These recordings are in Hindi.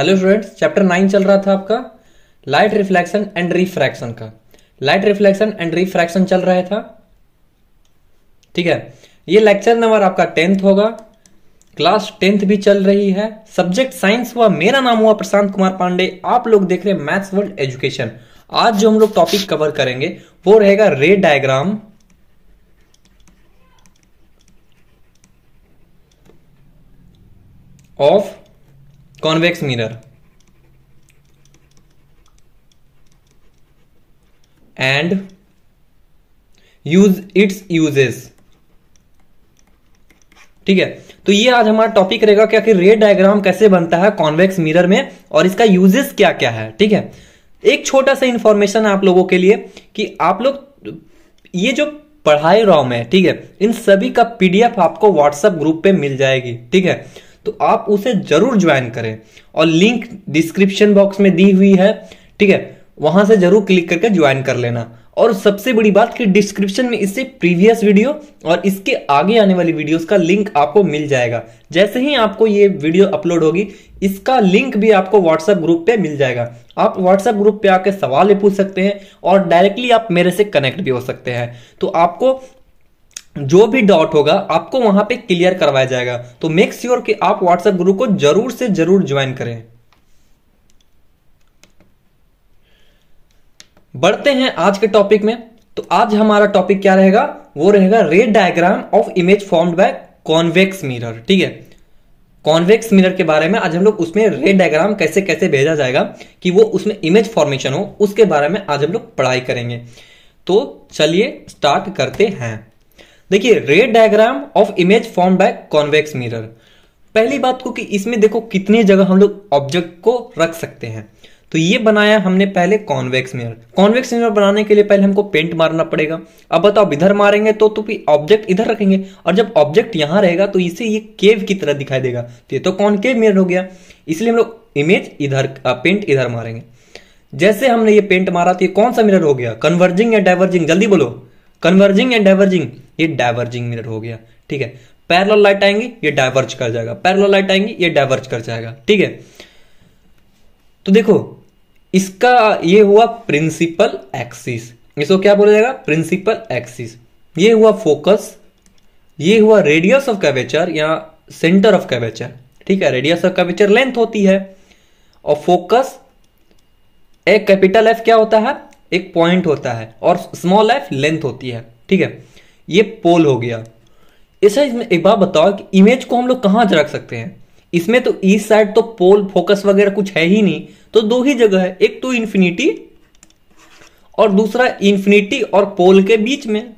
हेलो स्टूडेंट्स, चैप्टर 9 चल रहा था आपका लाइट रिफ्लेक्शन एंड रिफ्रैक्शन का। लाइट रिफ्लेक्शन एंड रिफ्रैक्शन चल रहा था। ठीक है, ये लेक्चर नंबर आपका 10th होगा। क्लास 10th भी चल रही है। सब्जेक्ट साइंस हुआ। मेरा नाम हुआ प्रशांत कुमार पांडे। आप लोग देख रहे हैं मैथ्स वर्ल्ड एजुकेशन। आज जो हम लोग टॉपिक कवर करेंगे वो रहेगा रे diagram of convex mirror and use it's uses. ठीक है, तो ये आज हमारा टॉपिक रहेगा क्या कि रे डायग्राम कैसे बनता है कॉन्वेक्स मिरर में और इसका यूजेस क्या क्या है। ठीक है, एक छोटा सा इंफॉर्मेशन है आप लोगों के लिए कि आप लोग ये जो पढ़ाई रहा हूं मैं, ठीक है, इन सभी का पीडीएफ आपको व्हाट्सएप ग्रुप पे मिल जाएगी। ठीक है, तो आप उसे जरूर ज्वाइन करें और लिंक डिस्क्रिप्शन बॉक्स में दी हुई है। ठीक है, वहां से जरूर क्लिक करके ज्वाइन कर लेना। और सबसे बड़ी बात कि डिस्क्रिप्शन में इससे प्रीवियस वीडियो और इसके आगे आने वाली वीडियोस का लिंक आपको मिल जाएगा। जैसे ही आपको ये वीडियो अपलोड होगी इसका लिंक भी आपको व्हाट्सएप ग्रुप पे मिल जाएगा। आप व्हाट्सएप ग्रुप पे आके सवाल भी पूछ सकते हैं और डायरेक्टली आप मेरे से कनेक्ट भी हो सकते हैं। तो आपको जो भी डाउट होगा आपको वहां पे क्लियर करवाया जाएगा। तो मेक श्योर कि आप व्हाट्सएप ग्रुप को जरूर से जरूर ज्वाइन करें। बढ़ते हैं आज के टॉपिक में। तो आज हमारा टॉपिक क्या रहेगा, वो रहेगा रे diagram of image formed by convex mirror. ठीक है, कॉन्वेक्स मिरर के बारे में आज हम लोग उसमें रे डायग्राम कैसे कैसे भेजा जाएगा कि वो उसमें इमेज फॉर्मेशन हो, उसके बारे में आज हम लोग पढ़ाई करेंगे। तो चलिए स्टार्ट करते हैं। देखिए, रे diagram of image formed by convex mirror. पहली बात को कि इसमें देखो कितनी जगह हम लोग ऑब्जेक्ट को रख सकते हैं। तो ये बनाया हमने पहले कॉन्वेक्स मिरर। कॉन्वेक्स मिरर बनाने के लिए पहले हमको पेंट मारना पड़ेगा। अब बताओ, इधर मारेंगे तो ऑब्जेक्ट इधर रखेंगे और जब ऑब्जेक्ट यहां रहेगा तो इसे ये केव की तरह दिखाई देगा। तो ये तो कॉनकेव मिरर हो गया, इसलिए हम लोग इमेज इधर पेंट इधर मारेंगे। जैसे हमने ये पेंट मारा तो ये कौन सा मिरर हो गया, कन्वर्जिंग या डाइवर्जिंग? जल्दी बोलो, कन्वर्जिंग या डाइवर्जिंग? ये डाइवर्जिंग मिरर हो गया। ठीक है, पैरेलल लाइट आएंगी ये डाइवर्ज कर जाएगा, पैरेलल लाइट आएंगी ये डाइवर्ज कर जाएगा। ठीक है, तो देखो इसका ये हुआ प्रिंसिपल एक्सिस। इसको क्या बोला जाएगा, प्रिंसिपल एक्सिस। ये हुआ फोकस, ये हुआ रेडियस ऑफ कर्वेचर या सेंटर ऑफ कर्वेचर। ठीक है, रेडियस ऑफ कर्वेचर लेंथ होती है और फोकस एक कैपिटल एफ क्या होता है, एक पॉइंट होता है और स्मॉल एफ लेंथ होती है। ठीक है, ये पोल हो गया। ऐसा इसमें एक बात बताओ कि इमेज को हम लोग कहां रख सकते हैं? इसमें तो इस साइड तो पोल फोकस वगैरह कुछ है ही नहीं, तो दो ही जगह है, एक तो इन्फिनिटी और दूसरा इन्फिनिटी और पोल के बीच में।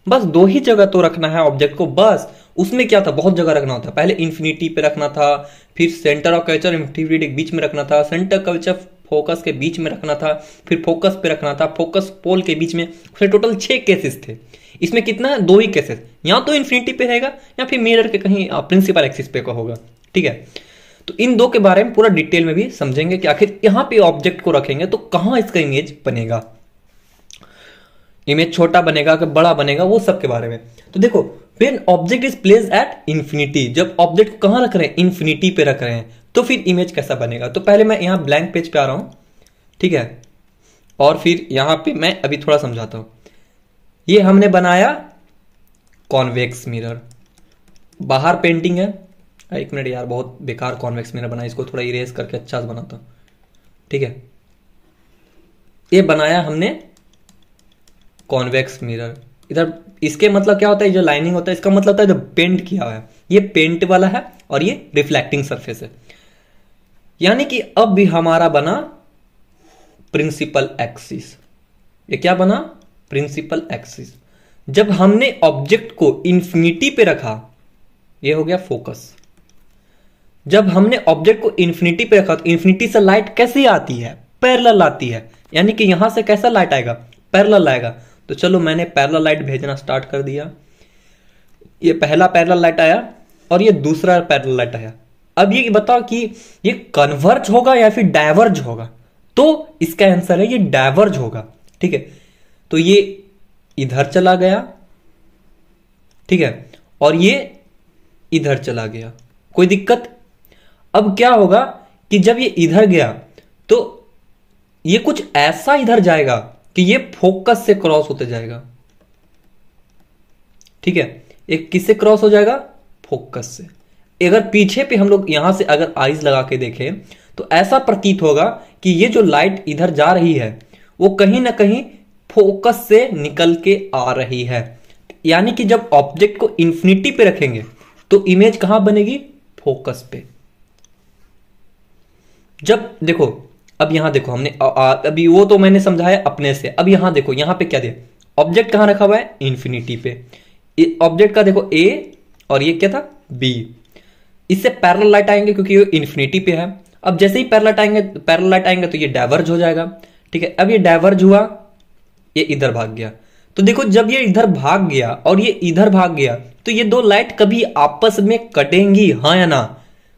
बस दो ही जगह तो रखना है ऑब्जेक्ट को। बस उसमें क्या था, बहुत जगह रखना होता। पहले इन्फिनिटी पे रखना था, फिर सेंटर ऑफ कर्वेचर इन्फिनिटी के बीच में रखना था, सेंटर कर्वेचर फोकस के बीच में रखना था, फिर फोकस पे रखना था, फोकस पोल के बीच में। फिर टोटल 6 केसेस थे। इसमें कितना है, 2 ही केसेस। या तो इन्फिनिटी पे रहेगा या फिर मिरर के कहीं प्रिंसिपल एक्सिस पे का होगा। ठीक है, तो इन दो के बारे में पूरा डिटेल में भी समझेंगे कि आखिर यहां पे ऑब्जेक्ट को रखेंगे तो कहां इसका इमेज बनेगा, इमेज छोटा बनेगा कि बड़ा बनेगा, वो सब के बारे में। तो देखो, when object is placed at infinity, जब ऑब्जेक्ट को कहां रख रहे हैं, इंफिनिटी पे रख रहे हैं, तो फिर इमेज कैसा बनेगा। तो पहले मैं यहां ब्लैंक पेज पे आ रहा हूं। ठीक है, और फिर यहां पे मैं अभी थोड़ा समझाता हूं। ये हमने बनाया कॉन्वेक्स मिरर, बाहर पेंटिंग है। एक मिनट यार, बहुत बेकार कॉन्वेक्स मिरर बना, इसको थोड़ा इरेज करके अच्छा से बनाता हूं। ठीक है, ये बनाया हमने कॉन्वेक्स मिरर। इधर इसके मतलब क्या होता है, जो लाइनिंग होता है इसका मतलब होता है जो पेंट किया हुआ है, ये पेंट वाला है और ये रिफ्लेक्टिंग सरफेस है। यानी कि अब भी हमारा बना प्रिंसिपल एक्सिस। ये क्या बना, प्रिंसिपल एक्सिस। जब हमने ऑब्जेक्ट को इंफिनिटी पे रखा, ये हो गया फोकस। जब हमने ऑब्जेक्ट को इंफिनिटी पे रखा तो इंफिनिटी से लाइट कैसी आती है, पैरेलल आती है। यानी कि यहां से कैसा लाइट आएगा, पैरेलल आएगा। तो चलो मैंने पैरेलल लाइट भेजना स्टार्ट कर दिया। ये पहला पैरेलल लाइट आया और ये दूसरा पैरेलल लाइट आया। अब ये बताओ कि ये कन्वर्ज होगा या फिर डायवर्ज होगा। तो इसका आंसर है ये डायवर्ज होगा। ठीक है, तो ये इधर चला गया। ठीक है, और ये इधर चला गया, कोई दिक्कत? अब क्या होगा, कि जब ये इधर गया तो ये कुछ ऐसा इधर जाएगा कि ये फोकस से क्रॉस होते जाएगा। ठीक है, एक किससे क्रॉस हो जाएगा? फोकस से। अगर पीछे पे हम लोग यहां से अगर आइज लगा के देखें तो ऐसा प्रतीत होगा कि ये जो लाइट इधर जा रही है वो कहीं ना कहीं फोकस से निकल के आ रही है। यानी कि जब ऑब्जेक्ट को इंफिनिटी पे रखेंगे तो इमेज कहां बनेगी? फोकस पे। जब देखो, अब यहां देखो हमने अभी वो तो मैंने समझाया अपने से। अब यहां देखो, यहां पे क्या दिया? ऑब्जेक्ट कहां रखा हुआ है? इंफिनिटी पे। ऑब्जेक्ट का देखो ए और ये क्या था? बी। इससे पैरेलल लाइट आएंगे क्योंकि ये इंफिनिटी पे है। अब जैसे ही पैरेलल लाइट आएंगे तो ये डाइवर्ज हो जाएगा। ठीक है, अब ये डाइवर्ज हुआ, ये इधर भाग गया। तो देखो जब ये इधर भाग गया और ये इधर भाग गया तो ये दो लाइट कभी आपस में कटेंगी, हाँ या ना?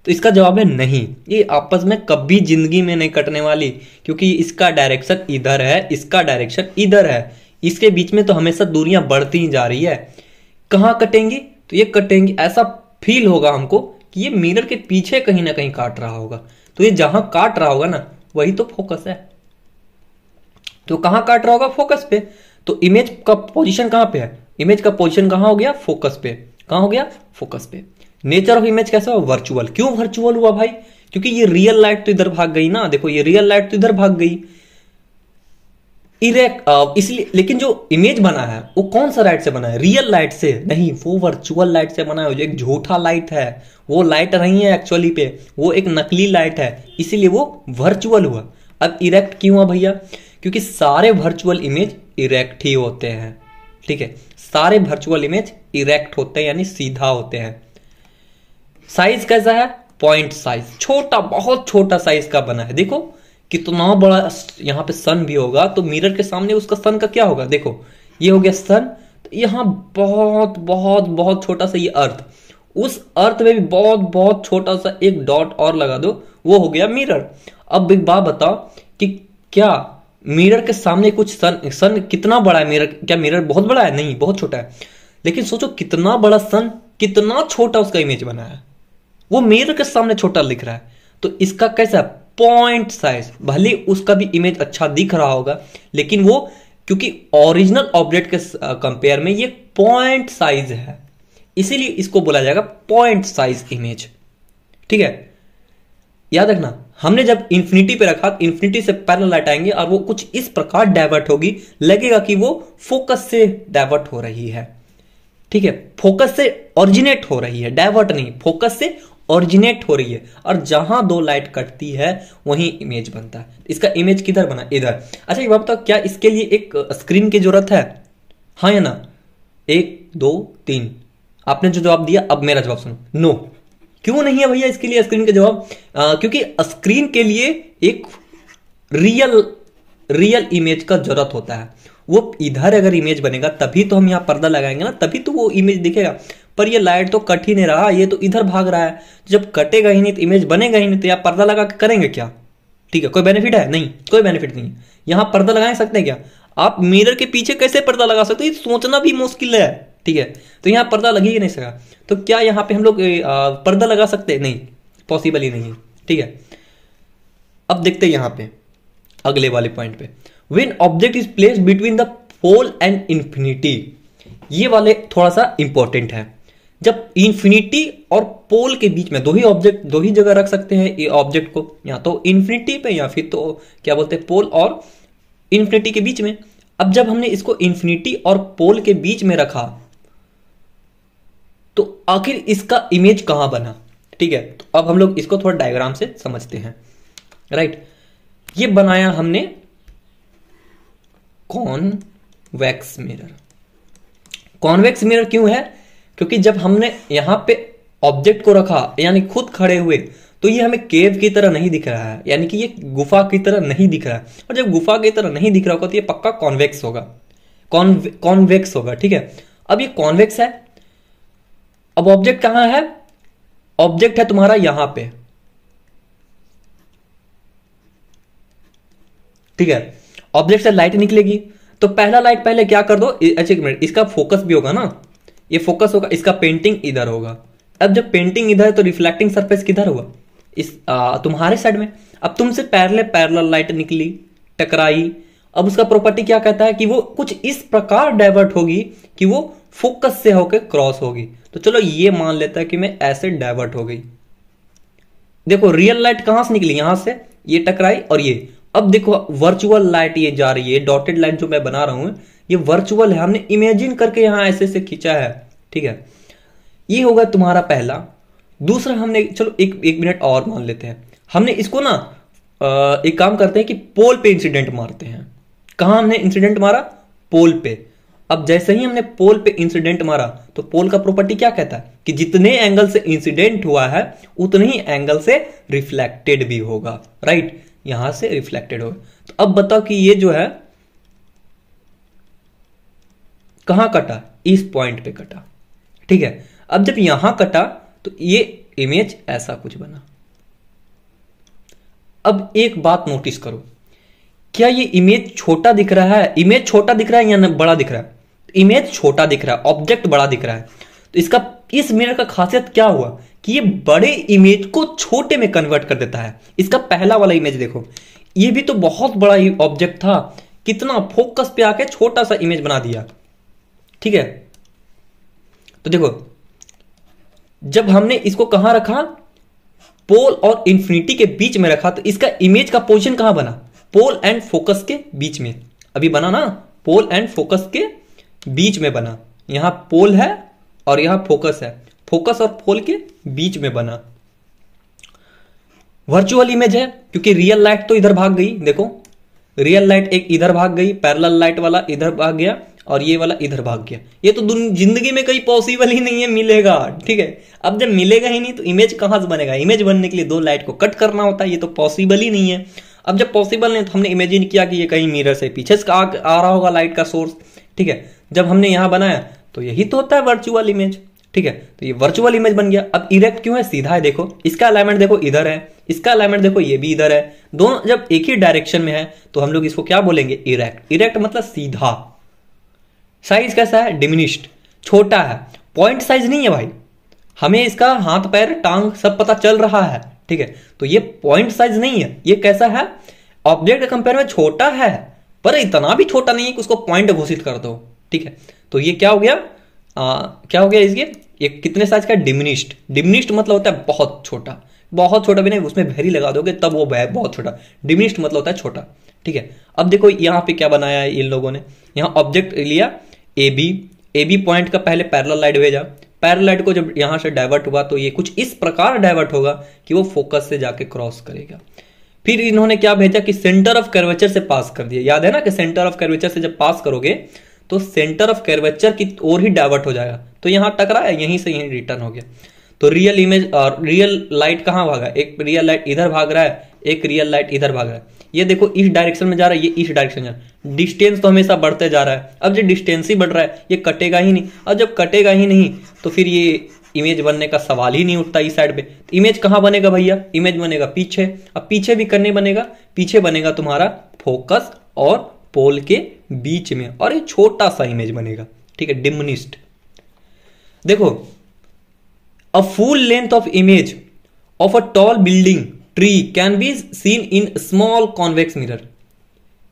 तो इसका जवाब है नहीं, ये आपस में कभी जिंदगी में नहीं कटने वाली, क्योंकि इसका डायरेक्शन इधर है, इसका डायरेक्शन इधर है। इसके बीच में तो हमेशा दूरियां बढ़ती ही जा रही है। कहां कटेंगी? तो ये कटेंगी। ऐसा फील होगा हमको कि ये मिरर के पीछे कहीं ना कहीं काट रहा होगा। तो ये जहां काट रहा होगा ना वही तो फोकस है। तो कहां काट रहा होगा? फोकस पे। तो इमेज का पोजीशन कहां पे है? इमेज का पोजीशन कहां हो गया? फोकस पे। कहां हो गया? फोकस पे। नेचर ऑफ इमेज कैसा हुआ? वर्चुअल। क्यों वर्चुअल हुआ भाई? क्योंकि ये रियल लाइट तो इधर भाग गई ना। देखो ये रियल लाइट तो इधर भाग गई इसलिए। लेकिन जो इमेज बना है वो कौन सा लाइट से बना है? रियल लाइट से नहीं, वो वर्चुअल लाइट से बना है। जो एक झूठा लाइट है, वो लाइट नहीं है एक्चुअली पे, वो एक नकली लाइट है, इसीलिए वो वर्चुअल हुआ। अब इरेक्ट क्यों हुआ भैया? क्योंकि सारे वर्चुअल इमेज इरेक्ट ही होते हैं। ठीक है, सारे वर्चुअल इमेज इरेक्ट होते हैं, यानी सीधा होते हैं। साइज कैसा है? पॉइंट साइज, छोटा, बहुत छोटा साइज का बना है। देखो कितना बड़ा यहां पे सन भी होगा तो मिरर के सामने उसका सन का क्या होगा? देखो ये हो गया सन, तो यहां बहुत बहुत बहुत छोटा सा ये अर्थ, उस अर्थ में भी बहुत बहुत छोटा सा एक डॉट और लगा दो, वो हो गया मिरर। अब एक बात बताओ कि क्या मिरर के सामने कुछ सन कितना बड़ा है? मिरर, क्या मिरर बहुत बड़ा है? नहीं, बहुत छोटा है। लेकिन सोचो कितना बड़ा सन, कितना छोटा उसका इमेज बना है, वो मिरर के सामने छोटा लिख रहा है। तो इसका कैसा? Point size. भले उसका भी इमेज अच्छा दिख रहा होगा लेकिन वो, क्योंकि ओरिजिनल ऑब्जेक्ट के कंपेयर में ये पॉइंट साइज है, इसीलिए इसको बोला जाएगा पॉइंट साइज इमेज। ठीक है, याद रखना, हमने जब इंफिनिटी पे रखा, इंफिनिटी से पैरेलल लाइट आएंगे और वो कुछ इस प्रकार डाइवर्ट होगी, लगेगा कि वो फोकस से डाइवर्ट हो रही है। ठीक है, फोकस से ओरिजिनेट हो रही है, डाइवर्ट नहीं, फोकस से ओरिजिनेट हो रही है। और जहां दो लाइट कटती है वहीं इमेज बनता है। इसका इमेज किधर बना? इधर। अच्छा ये बात बताओ, क्या इसके लिए एक स्क्रीन की जरूरत है? हाँ या ना? 1 2 3 आपने जो जवाब दिया, अब मेरा जवाब सुनो। नो। क्यों नहीं है भैया इसके लिए स्क्रीन का जवाब? क्योंकि स्क्रीन के लिए एक रियल इमेज का जरूरत होता है। वो इधर अगर इमेज बनेगा तभी तो हम यहाँ पर्दा लगाएंगे ना, तभी तो वो इमेज दिखेगा। पर ये लाइट तो कट ही नहीं रहा, ये तो इधर भाग रहा है। जब कटेगा ही नहीं तो इमेज बनेगा ही नहीं, तो यहाँ पर्दा लगा के करेंगे क्या? ठीक है, कोई बेनिफिट है? नहीं, कोई बेनिफिट नहीं है। यहाँ पर्दा लगा सकते हैं क्या? आप मिरर के पीछे कैसे पर्दा लगा सकते हैं? सोचना भी मुश्किल है। ठीक है, तो यहाँ पर्दा लग ही नहीं सका। तो क्या यहाँ पे हम लोग पर्दा लगा सकते हैं? नहीं, पॉसिबल ही नहीं है। ठीक है, अब देखते हैं यहाँ पे अगले वाले पॉइंट पे। When object is placed between the pole and infinity, ये वाले थोड़ा सा इंपॉर्टेंट है। जब इंफिनिटी और पोल के बीच में, दो ही जगह रख सकते हैं ये ऑब्जेक्ट को, या तो इंफिनिटी पे या फिर तो क्या बोलते हैं, पोल और इंफिनिटी के बीच में। अब जब हमने इसको इंफिनिटी और पोल के बीच में रखा तो आखिर इसका इमेज कहां बना? ठीक है, तो अब हम लोग इसको थोड़ा डायग्राम से समझते हैं। राइट, ये बनाया हमने कॉन्वेक्स मिरर। कॉन्वेक्स मिरर क्यों है? क्योंकि जब हमने यहां पे ऑब्जेक्ट को रखा, यानी खुद खड़े हुए, तो ये हमें केव की तरह नहीं दिख रहा है, यानी कि ये गुफा की तरह नहीं दिख रहा है। और जब गुफा की तरह नहीं दिख रहा होगा तो ये पक्का कॉन्वेक्स होगा, कॉन्वेक्स होगा। ठीक है, अब ये कॉन्वेक्स है। अब ऑब्जेक्ट कहां है? ऑब्जेक्ट है तुम्हारा यहां पे। ठीक है, ऑब्जेक्ट से लाइट निकलेगी तो पहला लाइट पहले क्या कर दो, अच्छा एक मिनट, इसका फोकस भी होगा ना, ये फोकस होगा, इसका पेंटिंग इधर होगा। अब जब पेंटिंग इधर है तो रिफ्लेक्टिंग सरफेस किधर होगा? तुम्हारे साइड में। अब तुमसे पैरेलल लाइट निकली, टकराई। अब उसका प्रॉपर्टी क्या कहता है कि वो कुछ इस प्रकार डाइवर्ट होगी कि वो फोकस से होकर क्रॉस होगी। तो चलो ये मान लेता है कि मैं ऐसे डाइवर्ट हो गई। देखो रियल लाइट कहां से निकली, यहां से, ये टकराई और ये। अब देखो वर्चुअल लाइट ये जा रही है, डॉटेड लाइन जो मैं बना रहा हूं ये वर्चुअल है, हमने इमेजिन करके यहां ऐसे से खींचा है, ठीक है। ये होगा तुम्हारा पहला। दूसरा हमने, चलो एक मिनट और मान लेते हैं, हमने इसको ना एक काम करते हैं कि पोल पे इंसिडेंट मारते हैं। कहां हमने इंसिडेंट मारा, पोल पे। अब जैसे ही हमने पोल पे इंसिडेंट मारा तो पोल का प्रॉपर्टी क्या कहता है कि जितने एंगल से इंसिडेंट हुआ है उतने ही एंगल से रिफ्लेक्टेड भी होगा, राइट, यहां से रिफ्लेक्टेड होगा। तो अब बताओ कि ये जो है कहां कटा, इस पॉइंट पे कटा, ठीक है। अब जब यहां कटा तो ये इमेज ऐसा कुछ बना। अब एक बात नोटिस करो, क्या ये इमेज छोटा दिख रहा है, इमेज छोटा दिख रहा है या बड़ा दिख रहा है? इमेज छोटा दिख रहा है, ऑब्जेक्ट बड़ा दिख रहा है। तो इसका, इस मिरर का खासियत क्या हुआ कि ये बड़े इमेज को छोटे में कन्वर्ट कर देता है। इसका पहला वाला इमेज देखो, ये भी तो बहुत बड़ा ऑब्जेक्ट था, कितना फोकस पे आके छोटा सा इमेज बना दिया, ठीक है। तो देखो जब हमने इसको कहां रखा, पोल और इंफिनिटी के बीच में रखा, तो इसका इमेज का पोजीशन कहां बना, पोल एंड फोकस के बीच में। अभी बना ना, पोल एंड फोकस के बीच में बना। यहां पोल है और यहां फोकस है, फोकस और पोल के बीच में बना। वर्चुअल इमेज है क्योंकि रियल लाइट तो इधर भाग गई, देखो रियल लाइट एक इधर भाग गई, पैरेलल लाइट वाला इधर भाग गया और ये वाला इधर भाग गया। ये तो जिंदगी में कहीं पॉसिबल ही नहीं है मिलेगा, ठीक है। अब जब मिलेगा ही नहीं तो इमेज कहां से बनेगा, इमेज बनने के लिए दो लाइट को कट करना होता है, ये तो पॉसिबल ही नहीं है। अब जब पॉसिबल नहीं तो हमने इमेजिन किया कि ये कहीं मिरर से पीछे से आ रहा होगा लाइट का सोर्स, ठीक है। जब हमने यहां बनाया तो यही तो होता है वर्चुअल इमेज, ठीक है। तो ये वर्चुअल इमेज बन गया। अब इरेक्ट क्यों है, सीधा है, देखो इसका अलाइनमेंट देखो इधर है, इसका अलाइनमेंट देखो ये भी इधर है, दोनों जब एक ही डायरेक्शन में है तो हम लोग इसको क्या बोलेंगे, इरेक्ट। इरेक्ट मतलब सीधा। साइज कैसा है, डिमिनिश्ड, छोटा है, पॉइंट साइज नहीं है भाई, हमें इसका हाथ पैर टांग सब पता चल रहा है, ठीक है। तो ये पॉइंट साइज नहीं है, ये कैसा है, ऑब्जेक्ट के कंपेयर में छोटा है पर इतना भी छोटा नहीं है कि उसको पॉइंट घोषित कर दो, ठीक है। तो ये क्या हो गया, क्या हो गया इसके, ये कितने साइज का, डिमिनिश्ड। डिमिनिश्ड मतलब होता है बहुत छोटा, बहुत छोटा भी नहीं, उसमें वेरी लगा दोगे तब वो बहुत छोटा। डिमिनिश्ड मतलब होता है छोटा, ठीक है। अब देखो यहां पे क्या बनाया है इन लोगों ने, यहां ऑब्जेक्ट लिया ए बी पॉइंट का पहले पैरेलल लाइट भेजा, पैरेलल लाइट को जब यहां से डाइवर्ट हुआ तो ये कुछ इस प्रकार डाइवर्ट होगा कि वो फोकस से जाके क्रॉस करेगा। फिर इन्होंने क्या भेजा कि सेंटर ऑफ कर्वेचर से पास कर दिया। याद है ना कि सेंटर ऑफ कर्वेचर से जब पास करोगे तो सेंटर ऑफ कर्वेचर की ओर ही डाइवर्ट हो जाएगा, तो यहां टकरा है, यहीं से यहीं रिटर्न हो गया। तो रियल इमेज और रियल लाइट कहां भागा, एक रियल लाइट इधर भाग रहा है, एक रियल लाइट इधर भाग रहा है। ये देखो इस डायरेक्शन में जा रहा है, ये इस डायरेक्शन में जा रहा है। डिस्टेंस तो हमेशा बढ़ते जा रहा है, अब जो डिस्टेंस ही बढ़ रहा है ये कटेगा ही नहीं, और जब कटेगा ही नहीं तो फिर ये इमेज बनने का सवाल ही नहीं उठता इस साइड पे। तो इमेज कहां बनेगा भैया, इमेज बनेगा पीछे। अब पीछे भी करने बनेगा, पीछे बनेगा तुम्हारा फोकस और पोल के बीच में, और ये छोटा सा इमेज बनेगा, ठीक है, डिमिनिश्ड। देखो a full length of image of a tall building tree can be seen in small convex mirror.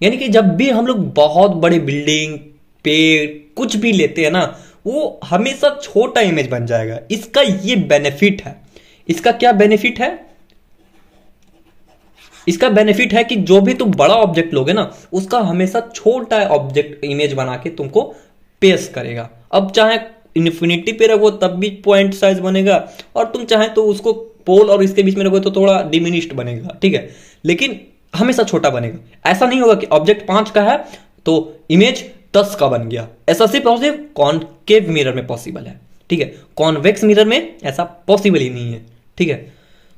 यानी कि जब भी हम लोग बहुत बड़े बिल्डिंग, पेड़, कुछ भी लेते हैं ना, वो हमेशा छोटा इमेज बन जाएगा। इसका ये बेनिफिट है। इसका क्या बेनिफिट है, इसका बेनिफिट है कि जो भी तुम बड़ा ऑब्जेक्ट लोगे ना उसका हमेशा छोटा ऑब्जेक्ट इमेज बना के तुमको पेश करेगा। अब चाहे इन्फिनिटी पे रखो तब भी पॉइंट साइज बनेगा, और तुम चाहे तो उसको पोल और इसके बीच में रखो तो थोड़ा डिमिनिश्ड बनेगा, ठीक है, लेकिन हमेशा छोटा बनेगा। ऐसा नहीं होगा कि ऑब्जेक्ट 5 का है तो इमेज 10 का बन गया। ऐसा सिर्फ कॉनकेव मिरर में पॉसिबल है, ठीक है, कॉन्वेक्स मिरर में ऐसा पॉसिबल ही नहीं है, ठीक है।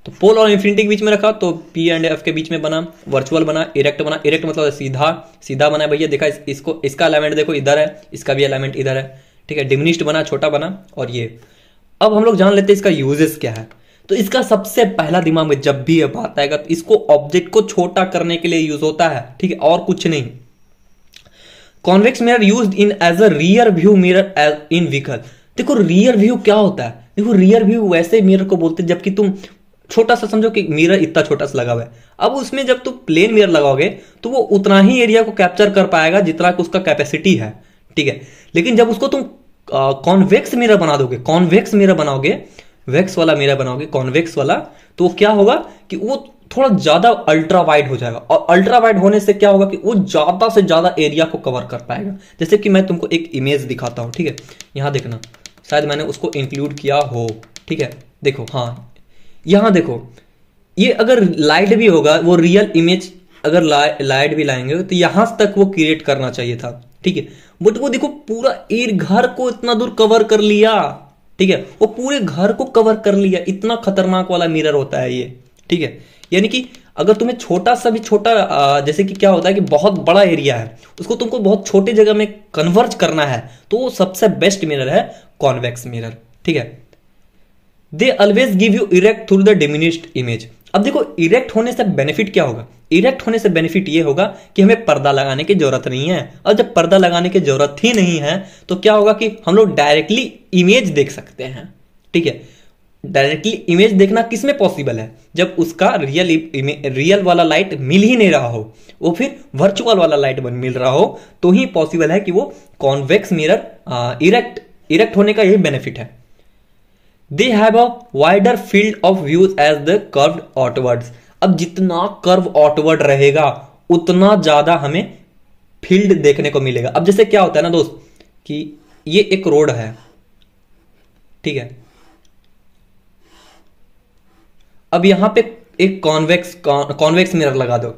तो पोल और इन्फिनिटी के बीच में रखा तो पी एंड एफ के बीच में बना, वर्चुअल बना, इरेक्ट बना। इरेक्ट मतलब सीधा, सीधा बना भैया, देखा इसको, इसका अलाइनमेंट देखो इधर है, इसका भी अलाइनमेंट इधर है, ठीक है। डिमिनिश्ड बना, छोटा बना, और ये। अब हम लोग जान लेते हैं इसका यूजेस क्या है। तो इसका सबसे पहला दिमाग में जब भी ये बात आएगा तो इसको ऑब्जेक्ट को छोटा करने के लिए यूज होता है, ठीक है, और कुछ नहीं। Convex mirror used in as a rear view mirror in vehicle. देखो रियर व्यू क्या होता है, देखो रियर व्यू वैसे मिरर को बोलते हैं जबकि तुम छोटा सा, समझो कि मिरर इतना छोटा सा लगा हुआ है। अब उसमें जब तुम प्लेन मिरर लगाओगे तो वो उतना ही एरिया को कैप्चर कर पाएगा जितना कि उसका कैपेसिटी है, ठीक है। लेकिन जब उसको तुम कॉन्वेक्स मिरर बना दोगे, कॉन्वेक्स मिरर बनाओगे, वेक्स वाला मिरर बनाओगे, कॉन्वेक्स वाला, तो क्या होगा कि वो थोड़ा ज्यादा अल्ट्रा वाइड हो जाएगा। और अल्ट्रा वाइड होने से क्या होगा कि वो ज्यादा से ज्यादा एरिया को कवर कर पाएगा। जैसे कि मैं तुमको एक इमेज दिखाता हूं, ठीक है। यहां देखना, शायद मैंने उसको इंक्लूड किया हो, ठीक है। देखो, हाँ यहां देखो, ये अगर लाइट भी होगा, वो रियल इमेज अगर लाइट भी लाएंगे तो यहां तक वो क्रिएट करना चाहिए था, ठीक है। बट वो देखो पूरा घर को इतना दूर कवर कर लिया, ठीक है। वो पूरे घर को कवर कर लिया। इतना खतरनाक वाला मिरर होता है ये, ठीक है। यानी कि अगर तुम्हें छोटा सा भी छोटा, जैसे कि क्या होता है कि बहुत बड़ा एरिया है, उसको तुमको बहुत छोटे जगह में कन्वर्ज करना है, तो वो सबसे बेस्ट मिरर है कॉन्वेक्स मिरर, ठीक है। They always give you erect through the diminished image. अब देखो, इरेक्ट होने से बेनिफिट क्या होगा? इरेक्ट होने से बेनिफिट ये होगा कि हमें पर्दा लगाने की जरूरत नहीं है। और जब पर्दा लगाने की जरूरत ही नहीं है तो क्या होगा कि हम लोग डायरेक्टली इमेज देख सकते हैं, ठीक है। डायरेक्टली इमेज देखना किस में पॉसिबल है? जब उसका रियल वाला लाइट मिल ही नहीं रहा हो, वो फिर वर्चुअल वाला लाइट मिल रहा हो, तो ही पॉसिबल है कि वो कॉन्वेक्स मिरर इरेक्ट होने का यही बेनिफिट है। They have a wider field of views as the curved outwards। अब जितना कर्व आउटवर्ड रहेगा उतना ज्यादा हमें फील्ड देखने को मिलेगा। अब जैसे क्या होता है ना दोस्त, कि ये एक रोड है, ठीक है। अब यहां पे एक कॉन्वेक्स मिरर लगा दो।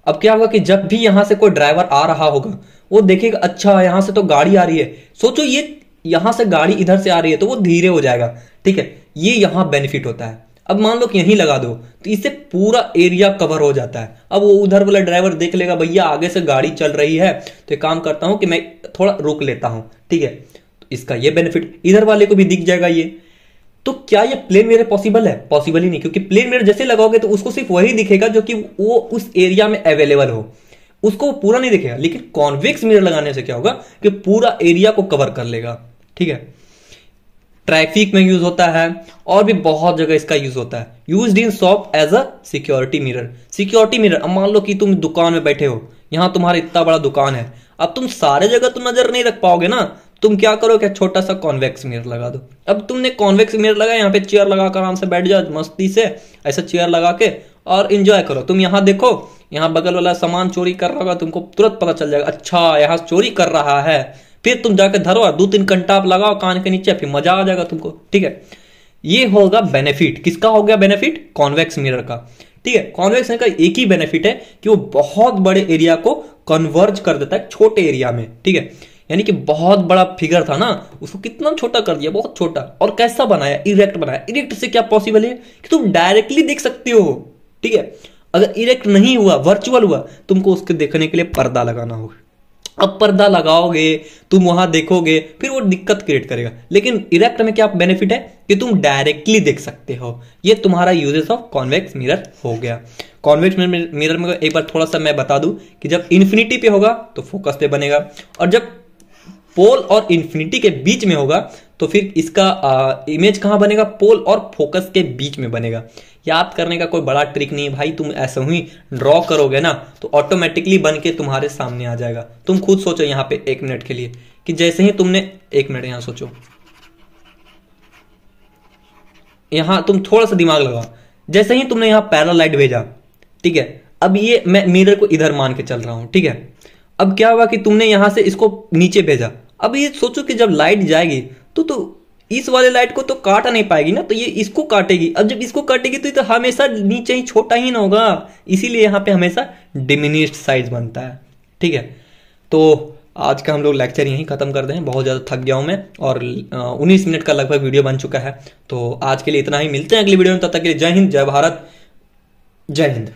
अब क्या होगा कि जब भी यहां से कोई ड्राइवर आ रहा होगा, वो देखेगा अच्छा यहां से तो गाड़ी आ रही है, सोचो ये यहां से गाड़ी इधर से आ रही है तो वो धीरे हो जाएगा, ठीक है। ये यहां बेनिफिट होता है। अब मान लो कि यहीं लगा दो तो इससे पूरा एरिया कवर हो जाता है। अब वो उधर वाला ड्राइवर देख लेगा भैया आगे से गाड़ी चल रही है, तो एक काम करता हूं कि मैं थोड़ा रुक लेता हूं, ठीक है। तो इसका ये बेनिफिट इधर वाले को भी दिख जाएगा ये। तो क्या ये प्लेन मिरर पॉसिबल है? पॉसिबल ही नहीं, क्योंकि प्लेन मिरर जैसे लगाओगे तो उसको सिर्फ वही दिखेगा जो कि वो उस एरिया में अवेलेबल हो, उसको वो पूरा नहीं दिखेगा। लेकिन कॉन्वेक्स मिरर लगाने से क्या होगा कि पूरा एरिया को कवर कर लेगा, ठीक है। ट्रैफिक में यूज होता है और भी बहुत जगह इसका यूज होता है। Used in shop as a security mirror. Security mirror, अब मान लो कि तुम दुकान में बैठे हो, यहां तुम्हारा इतना बड़ा दुकान है, अब तुम सारे जगह तो नजर नहीं रख पाओगे ना, तुम क्या करो कि छोटा सा कॉन्वेक्स मिरर लगा दो। अब तुमने कॉन्वेक्स मिरर लगाया, यहाँ पे चेयर लगाकर आराम से बैठ जाओ मस्ती से, ऐसा चेयर लगा के और एंजॉय करो। तुम यहाँ देखो, यहाँ बगल वाला सामान चोरी कर रहा होगा, तुमको तुरंत पता चल जाएगा अच्छा यहाँ चोरी कर रहा है। फिर तुम जाकर धरो, 2-3 कंटाप लगाओ कान के नीचे, फिर मजा आ जाएगा तुमको, ठीक है। ये होगा बेनिफिट। किसका हो गया बेनिफिट? कॉन्वेक्स मिरर का, ठीक है। कॉन्वेक्स मिरर का एक ही बेनिफिट है कि वो बहुत बड़े एरिया को कन्वर्ज कर देता है छोटे एरिया में, ठीक है। यानी कि बहुत बड़ा फिगर था ना, उसको कितना छोटा कर दिया, बहुत छोटा। और कैसा बनाया? इरेक्ट बनाया। इरेक्ट से क्या पॉसिबल है कि तुम डायरेक्टली देख सकते हो, ठीक है। अगर इरेक्ट नहीं हुआ, वर्चुअल हुआ, तुमको उसके देखने के लिए पर्दा लगाना होगा। अब पर्दा लगाओगे, तुम वहां देखोगे, फिर वो दिक्कत क्रिएट करेगा। लेकिन इरेक्ट में क्या बेनिफिट है कि तुम डायरेक्टली देख सकते हो। ये तुम्हारा यूजेस ऑफ कॉन्वेक्स मिरर हो गया। कॉन्वेक्स मिरर में एक बार थोड़ा सा मैं बता दूं कि जब इन्फिनिटी पे होगा तो फोकस पे बनेगा, और जब पोल और इन्फिनिटी के बीच में होगा तो फिर इसका इमेज कहां बनेगा? पोल और फोकस के बीच में बनेगा। याद करने का कोई बड़ा ट्रिक नहीं है भाई, तुम ऐसा ही ड्रॉ करोगे ना तो ऑटोमेटिकली बन के तुम्हारे सामने आ जाएगा। तुम खुद सोचो यहाँ पे 1 मिनट के लिए कि जैसे ही तुमने 1 मिनट यहां सोचो, यहां तुम थोड़ा सा दिमाग लगाओ, जैसे ही तुमने यहां पैरेलल लाइट भेजा, ठीक है। अब ये मैं मिरर को इधर मान के चल रहा हूं, ठीक है। अब क्या हुआ कि तुमने यहां से इसको नीचे भेजा। अब ये सोचो कि जब लाइट जाएगी तो इस वाले लाइट को तो काट नहीं पाएगी ना, तो ये इसको काटेगी। अब जब इसको काटेगी तो ये तो हमेशा नीचे ही छोटा ही ना होगा, इसीलिए यहां पे हमेशा डिमिनिश्ड साइज बनता है, ठीक है। तो आज का हम लोग लेक्चर यहीं खत्म करते हैं, बहुत ज्यादा थक गया हूं मैं, और 19 मिनट का लगभग वीडियो बन चुका है। तो आज के लिए इतना ही, मिलते हैं अगली वीडियो में, तब तक के लिए जय हिंद, जय भारत, जय हिंद।